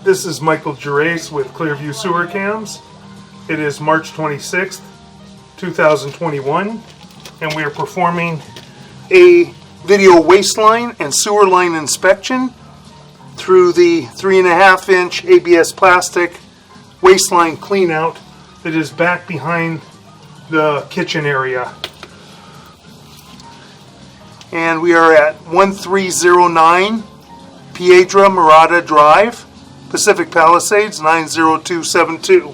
This is Michael Gervais with Clearview Sewer Cams. It is March 26th, 2021, and we are performing a video waistline and sewer line inspection through the 3.5-inch ABS plastic waistline cleanout that is back behind the kitchen area. And we are at 1309 Piedra, Morada Drive, Pacific Palisades 90272.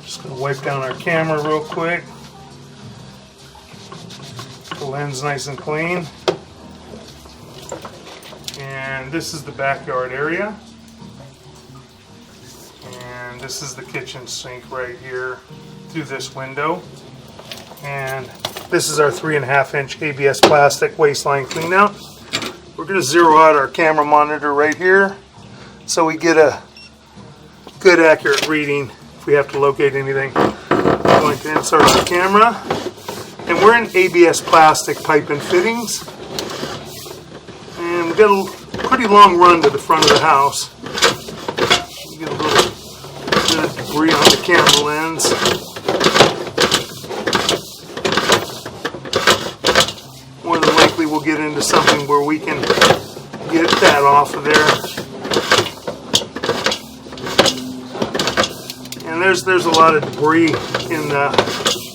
Just going to wipe down our camera real quick. The lens nice and clean. And this is the backyard area. And this is the kitchen sink right here through this window. And this is our 3.5-inch ABS plastic waistline cleanout. We're going to zero out our camera monitor right here so we get a good accurate reading if we have to locate anything. We're going to insert our camera. And we're in ABS plastic pipe and fittings. And we've got a pretty long run to the front of the house. You get a little bit of debris on the camera lens. More than likely we'll get into something where we can get that off of there. And there's a lot of debris in the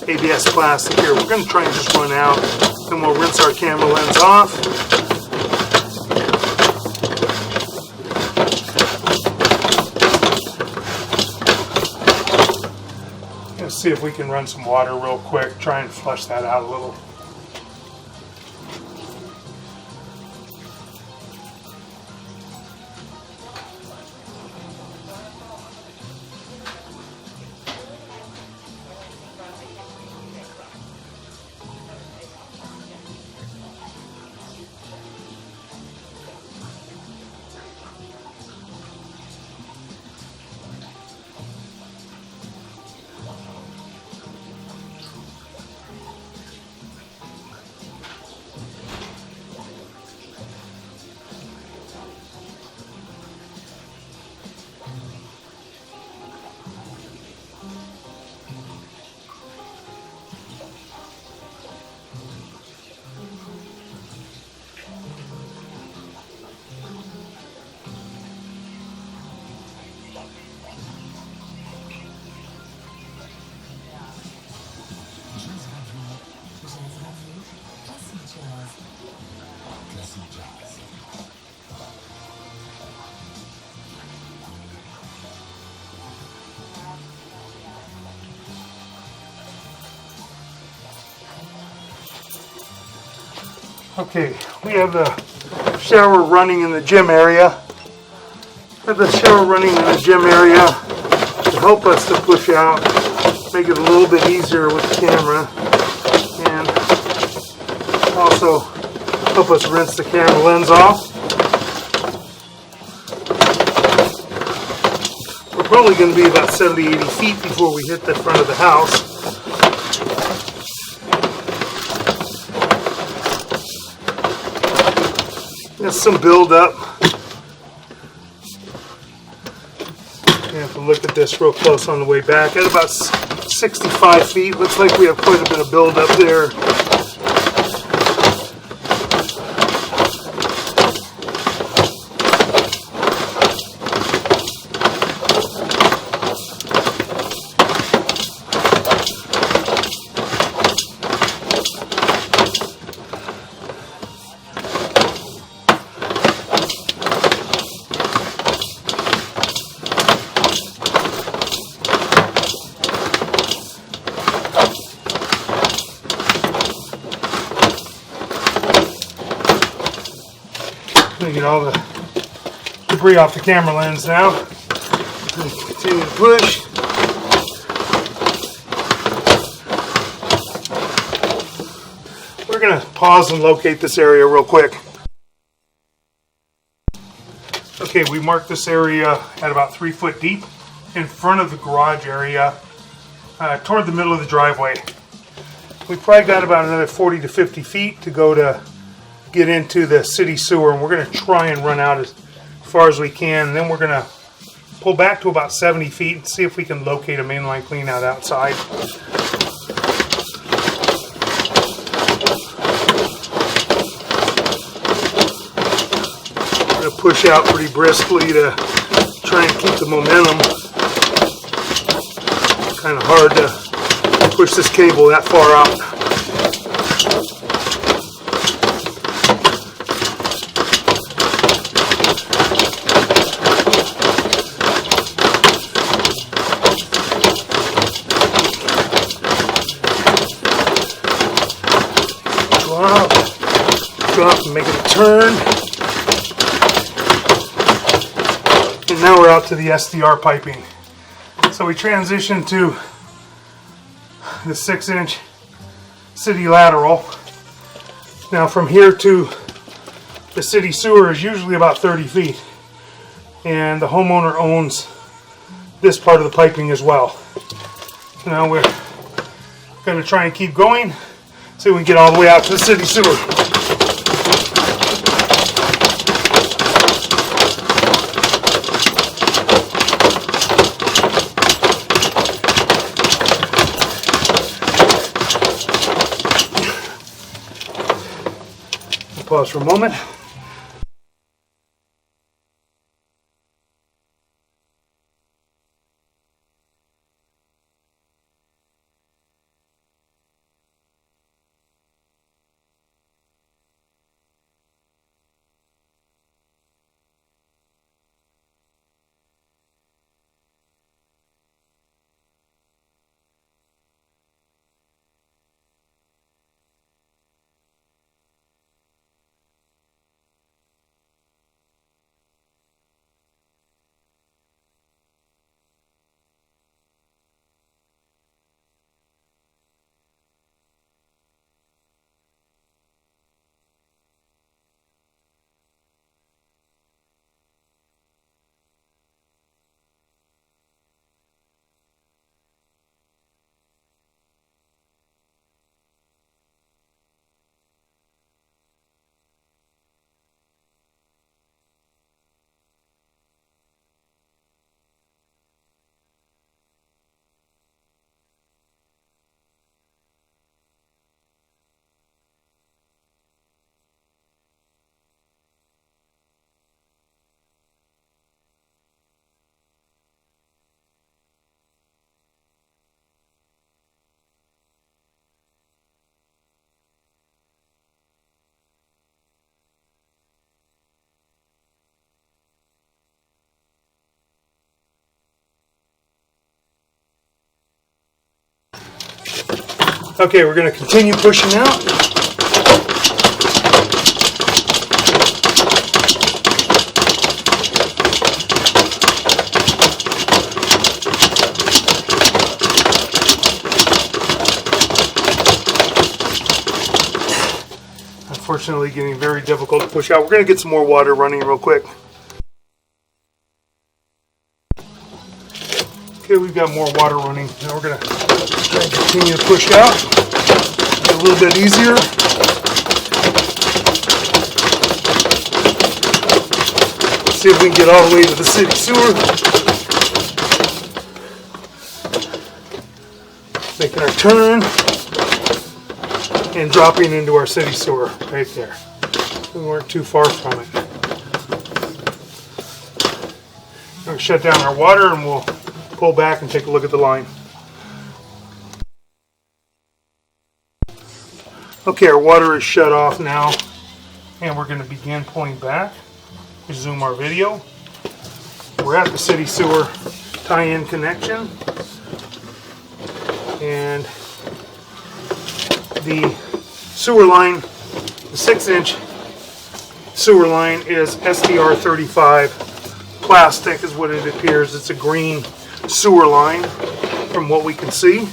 ABS plastic here. We're going to try and just run out, then we'll rinse our camera lens off. Let's see if we can run some water real quick, try and flush that out a little. Okay, we have the shower running in the gym area. To help us to push out, make it a little bit easier with the camera, and also help us rinse the camera lens off. We're probably going to be about 70-80 feet before we hit the front of the house. There's some buildup. You have to look at this real close on the way back. At about 65 feet, looks like we have quite a bit of buildup there. Get all the debris off the camera lens now. Continue to push. We're going to pause and locate this area real quick. Okay, we marked this area at about 3 foot deep in front of the garage area toward the middle of the driveway. We probably got about another 40 to 50 feet to go to get into the city sewer, and we're going to try and run out as far as we can. And then we're going to pull back to about 70 feet and see if we can locate a mainline clean out outside. I'm going to push out pretty briskly to try and keep the momentum. Kind of hard to push this cable that far out. Drop and make it a turn. And now we're out to the SDR piping. So we transitioned to the 6-inch city lateral. Now from here to the city sewer is usually about 30 feet. And the homeowner owns this part of the piping as well. So now we're going to try and keep going so we can get all the way out to the city sewer. Pause for a moment. Okay, we're going to continue pushing out. Unfortunately, getting very difficult to push out. We're going to get some more water running real quick. Okay, we've got more water running. Now we're going to try and continue to push out. Get a little bit easier. See if we can get all the way to the city sewer. Making our turn and dropping into our city sewer right there. We weren't too far from it. We're going to shut down our water and we'll pull back and take a look at the line. Okay, our water is shut off now and we're going to begin pulling back. Resume our video. We're at the city sewer tie-in connection and the sewer line, the 6-inch sewer line is SDR 35 plastic is what it appears. It's a green sewer line from what we can see.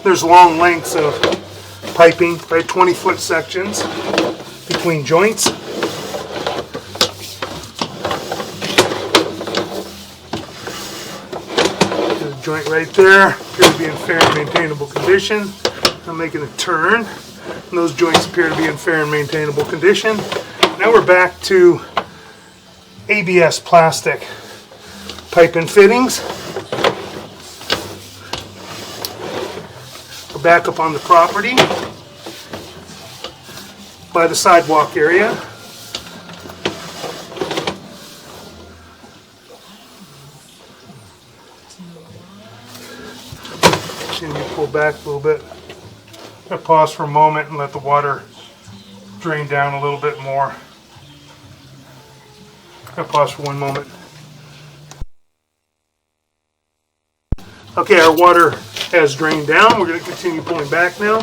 There's long lengths of piping, right, 20-foot sections between joints. joint right there appear to be in fair and maintainable condition. I'm making a turn, and those joints appear to be in fair and maintainable condition. Now we're back to ABS plastic pipe and fittings. We're back up on the property by the sidewalk area. Continue to pull back a little bit. I'm going to pause for a moment and let the water drain down a little bit more. I'm going to pause for 1 moment. Okay, our water has drained down. We're going to continue pulling back now.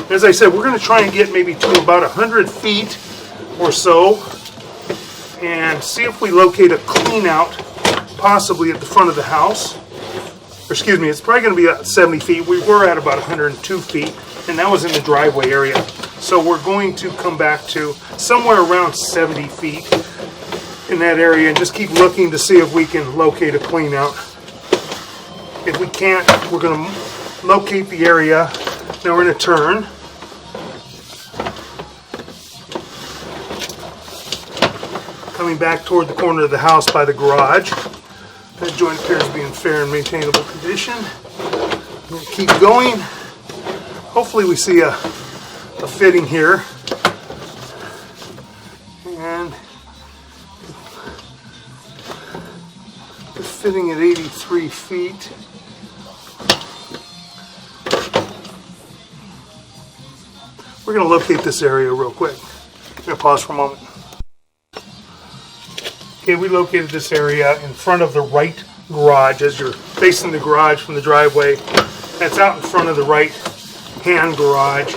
As I said, we're going to try and get maybe to about 100 feet or so and see if we locate a clean out possibly at the front of the house. Or excuse me, it's probably going to be at 70 feet. We were at about 102 feet, and that was in the driveway area. So we're going to come back to somewhere around 70 feet in that area and just keep looking to see if we can locate a clean out. If we can't, we're going to locate the area. Now we're going to turn. Coming back toward the corner of the house by the garage. That joint appears to be in fair and maintainable condition. I'm going to keep going. Hopefully we see a fitting here. And the fitting at 83 feet. We're going to locate this area real quick. I'm going to pause for a moment. Okay, we located this area in front of the right garage as you're facing the garage from the driveway. That's out in front of the right hand garage.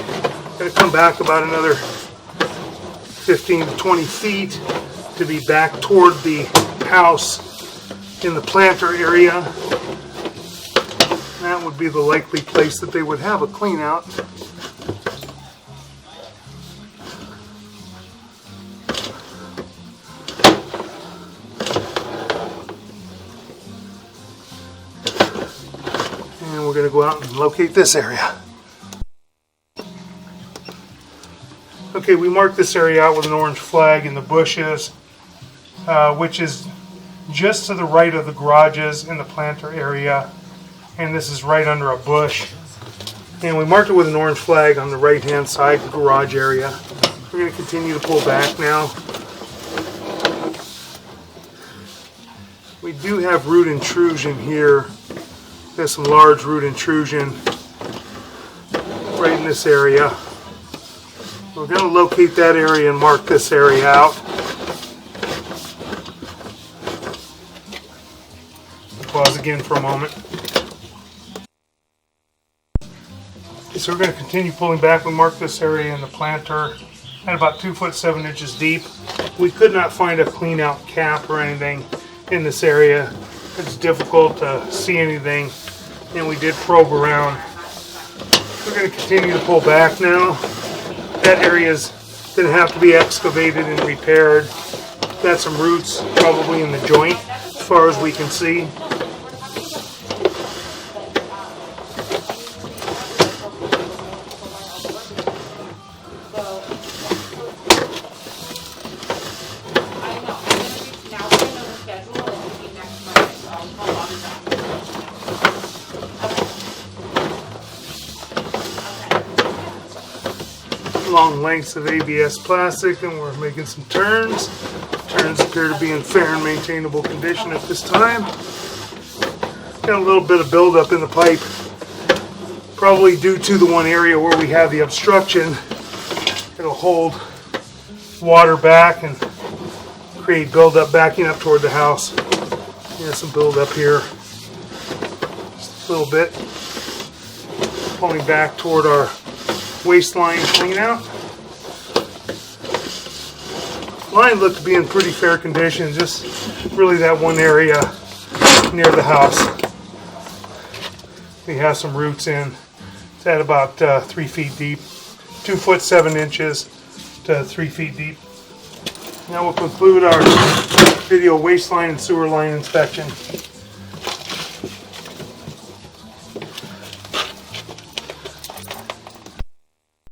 Going to come back about another 15 to 20 feet to be back toward the house in the planter area. That would be the likely place that they would have a clean out. And we're going to go out and locate this area. Okay, we marked this area out with an orange flag in the bushes, which is just to the right of the garages in the planter area. And this is right under a bush. And we marked it with an orange flag on the right hand side, the garage area. We're going to continue to pull back now. We do have root intrusion here. There's some large root intrusion right in this area. We're going to locate that area and mark this area out. Pause again for a moment. Okay, so we're going to continue pulling back. We marked this area in the planter at about 2 foot 7 inches deep. We could not find a clean out cap or anything in this area. It's difficult to see anything, and we did probe around. We're going to continue to pull back now. That area is going to have to be excavated and repaired. Got some roots probably in the joint as far as we can see. Long lengths of ABS plastic, and we're making some turns. Turns appear to be in fair and maintainable condition at this time. Got a little bit of buildup in the pipe, probably due to the one area where we have the obstruction. It'll hold water back and create buildup backing up toward the house. Yeah, some buildup here, just a little bit. Pulling back toward our waistline clean out. Line looked to be in pretty fair condition, just really that one area near the house. We have some roots in. It's at about 3 feet deep, 2 foot 7 inches to 3 feet deep. Now we'll conclude our video waistline and sewer line inspection.